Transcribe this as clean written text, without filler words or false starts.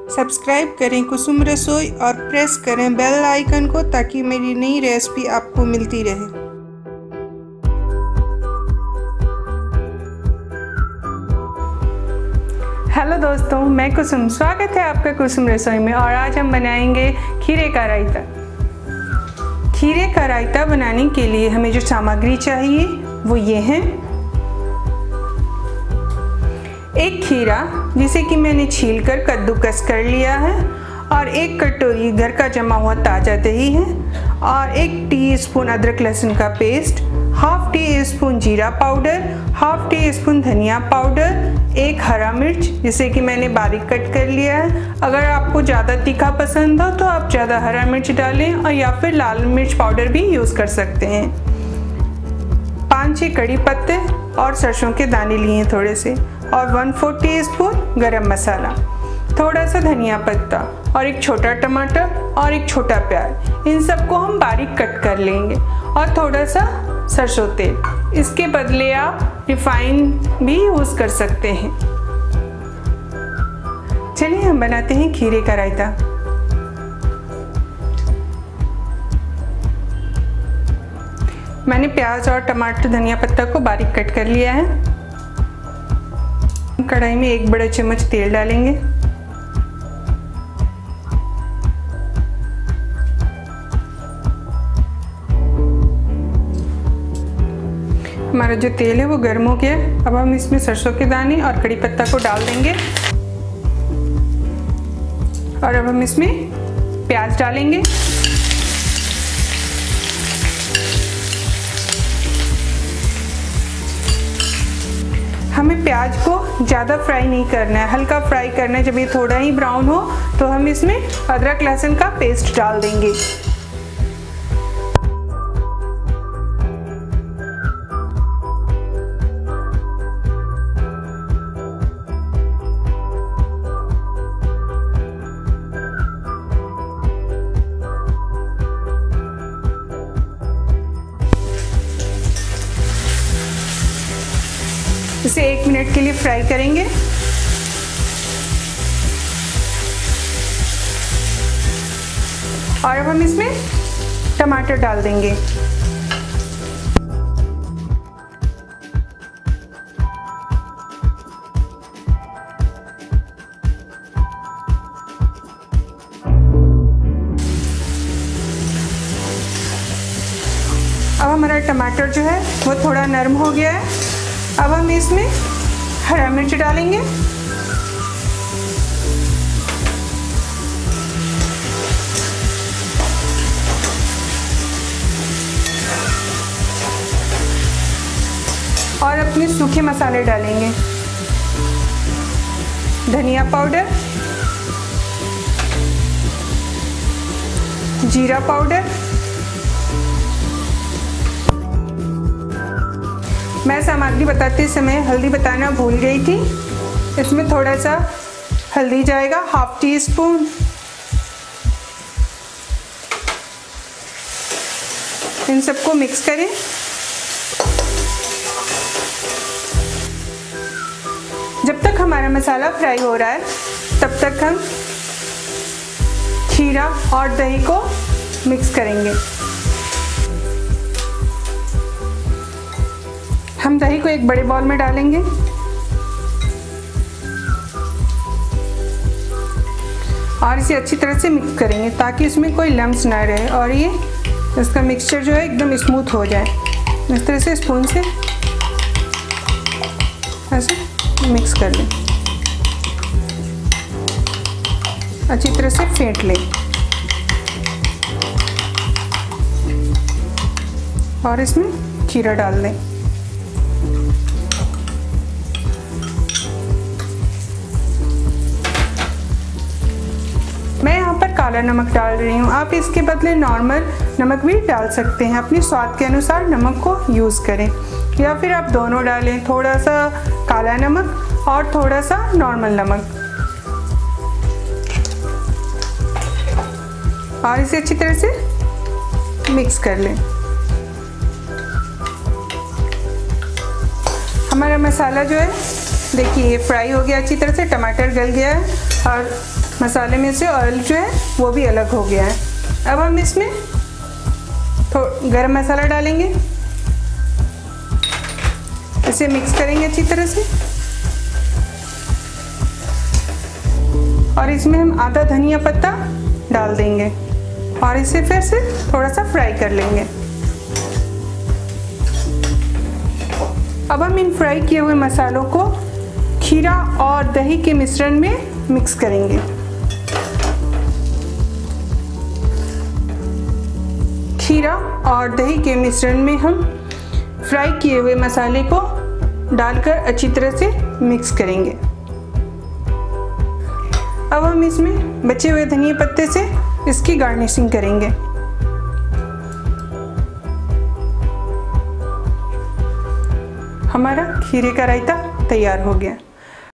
Subscribe करें कुसुम रसोई और प्रेस करें बेल आइकन को ताकि मेरी नई रेसिपी आपको मिलती रहे। हेलो दोस्तों, मैं कुसुम, स्वागत है आपका कुसुम रसोई में। और आज हम बनाएंगे खीरे का रायता। खीरे का रायता बनाने के लिए हमें जो सामग्री चाहिए वो ये है। एक खीरा जिसे कि मैंने छीलकर कद्दूकस कर लिया है, और एक कटोरी घर का जमा हुआ ताज़ा दही है, और 1 टीस्पून अदरक लहसुन का पेस्ट, हाफ टी स्पून जीरा पाउडर, हाफ टी स्पून धनिया पाउडर, 1 हरा मिर्च जिसे कि मैंने बारीक कट कर लिया है। अगर आपको ज़्यादा तीखा पसंद हो तो आप ज़्यादा हरा मिर्च डालें, और या फिर लाल मिर्च पाउडर भी यूज़ कर सकते हैं। 5-6 कड़ी पत्ते और सरसों के दाने लिए थोड़े से, और 1/4 टीस्पून गरम मसाला, थोड़ा सा धनिया पत्ता, और 1 छोटा टमाटर और 1 छोटा प्याज। इन सबको हम बारीक कट कर लेंगे, और थोड़ा सा सरसों तेल। इसके बदले आप रिफाइन भी यूज़ कर सकते हैं। चलिए हम बनाते हैं खीरे का रायता। मैंने प्याज और टमाटर धनिया पत्ता को बारीक कट कर लिया है। कढ़ाई में 1 बड़ा चम्मच तेल डालेंगे। हमारा जो तेल है वो गर्म हो गया। अब हम इसमें सरसों के दाने और कड़ी पत्ता को डाल देंगे, और अब हम इसमें प्याज डालेंगे। हमें प्याज को ज़्यादा फ्राई नहीं करना है, हल्का फ्राई करना है। जब ये थोड़ा ही ब्राउन हो तो हम इसमें अदरक लहसुन का पेस्ट डाल देंगे। इसे 1 मिनट के लिए फ्राई करेंगे। और अब हम इसमें टमाटर डाल देंगे। अब हमारा टमाटर जो है वो थोड़ा नरम हो गया है। अब हम इसमें हरा मिर्च डालेंगे, और अपने सूखे मसाले डालेंगे। धनिया पाउडर, जीरा पाउडर। मैं सामग्री बताते समय हल्दी बताना भूल गई थी। इसमें थोड़ा सा हल्दी जाएगा, हाफ टी स्पून। इन सबको मिक्स करें। जब तक हमारा मसाला फ्राई हो रहा है तब तक हम खीरा और दही को मिक्स करेंगे। हम दही को एक बड़े बाउल में डालेंगे, और इसे अच्छी तरह से मिक्स करेंगे ताकि इसमें कोई लम्स ना रहे, और ये इसका मिक्सचर जो है एकदम स्मूथ हो जाए। इस तरह से स्पून से ऐसे मिक्स कर लें, अच्छी तरह से फेंट लें, और इसमें खीरा डाल दें। मैं यहाँ पर काला नमक डाल रही हूँ, आप इसके बदले नॉर्मल नमक भी डाल सकते हैं। अपने स्वाद के अनुसार नमक को यूज़ करें, या फिर आप दोनों डालें, थोड़ा सा काला नमक और थोड़ा सा नॉर्मल नमक। और इसे अच्छी तरह से मिक्स कर लें। हमारा मसाला जो है देखिए ये फ्राई हो गया अच्छी तरह से, टमाटर गल गया है और मसाले में से ऑयल जो है वो भी अलग हो गया है। अब हम इसमें गरम मसाला डालेंगे, इसे मिक्स करेंगे अच्छी तरह से और इसमें हम आधा धनिया पत्ता डाल देंगे और इसे फिर से थोड़ा सा फ्राई कर लेंगे। अब हम इन फ्राई किए हुए मसालों को खीरा और दही के मिश्रण में मिक्स करेंगे। खीरा और दही के मिश्रण में हम फ्राई किए हुए मसाले को डालकर अच्छी तरह से मिक्स करेंगे। अब हम इसमें बचे हुए धनिया पत्ते से इसकी गार्निशिंग करेंगे। हमारा खीरे का रायता तैयार हो गया।